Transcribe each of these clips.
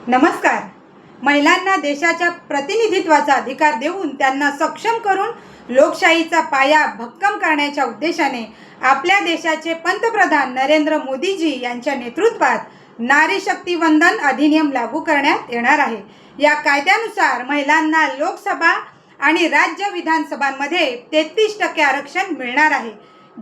नमस्कार. महिलांना देशाच्या प्रतिनिधित्वाचा अधिकार देऊन त्यांना सक्षम करून लोकशाहीचा पाया भक्कम करण्याच्या उद्देशाने आपल्या देशाचे पंतप्रधान नरेंद्र मोदीजी यांच्या नेतृत्वात नारी शक्ती वंदन अधिनियम लागू करण्यात येणार आहे. या कायद्यानुसार महिलांना लोकसभा आणि राज्य विधानसभांमध्ये 33% आरक्षण मिळणार आहे.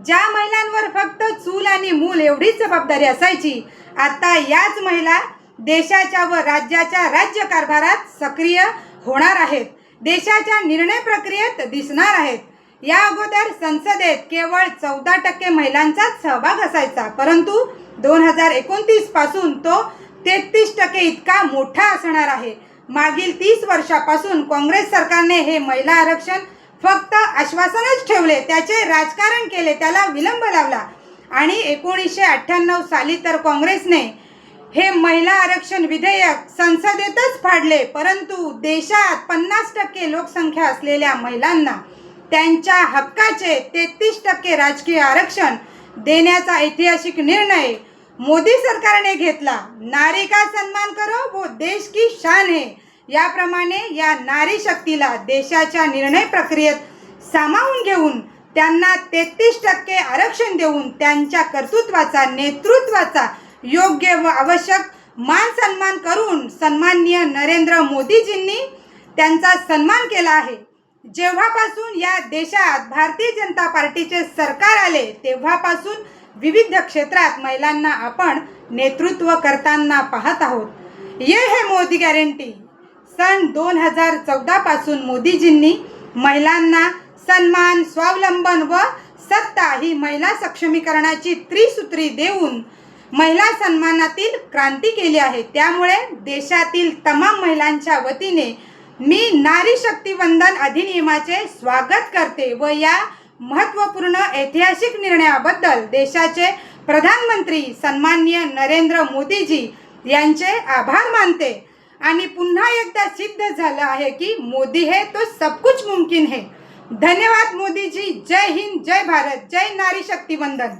ज्या महिलांवर फक्त चूल आणि मूल एवढीच जबाबदारी असायची, आता याच महिला देशाच्या व राज्याच्या राज्यकारभारात सक्रिय होणार आहेत, देशाच्या निर्णय प्रक्रियेत दिसणार आहेत. या अगोदर संसदेत केवळ 14% महिलांचाच सहभाग असायचा, परंतु 2029 पासून तो 33% इतका मोठा असणार आहे. मागील 30 वर्षापासून काँग्रेस सरकारने हे महिला आरक्षण फक्त आश्वासनच ठेवले, त्याचे राजकारण केले, त्याला विलंब लावला आणि 1998 साली तर काँग्रेसने हे महिला आरक्षण विधेयक संसदेतच फाडले. परंतु देशात 50% लोकसंख्या असलेल्या महिलांना त्यांच्या हक्काचे 33% राजकीय आरक्षण देण्याचा ऐतिहासिक निर्णय मोदी सरकारने घेतला. नारी का सन्मान करो वो देश की शान है, याप्रमाणे या नारी शक्तीला देशाच्या निर्णय प्रक्रियेत सामावून घेऊन त्यांना 33% आरक्षण देऊन त्यांच्या कर्तृत्वाचा, नेतृत्वाचा योग्य व आवश्यक मान सन्मान करून सन्माननीय नरेंद्र मोदीजींनी त्यांचा सन्मान केला आहे. जेव्हापासून या देशात भारतीय जनता पार्टीचे सरकार आले तेव्हापासून विविध क्षेत्रात महिलांना आपण नेतृत्व करताना पाहत आहोत. ये है मोदी गॅरंटी. सन 2014 पासून मोदीजींनी महिलांना सन्मान, स्वावलंबन व सत्ता ही महिला सक्षमीकरणाची त्रिसूत्री देऊन महिला सन्मानातील क्रांती केली आहे. त्यामुळे देशातील तमाम महिलांच्या वतीने मी नारी शक्ती वंदन अधिनियमाचे स्वागत करते व या महत्त्वपूर्ण ऐतिहासिक निर्णयाबद्दल देशाचे प्रधानमंत्री सन्माननीय नरेंद्र मोदीजी यांचे आभार मानते. आणि पुन्हा एकदा सिद्ध झालं आहे की मोदी है तो सब कुछ मुमकिन है. धन्यवाद मोदीजी. जय हिंद, जय भारत, जय नारी शक्ती वंदन.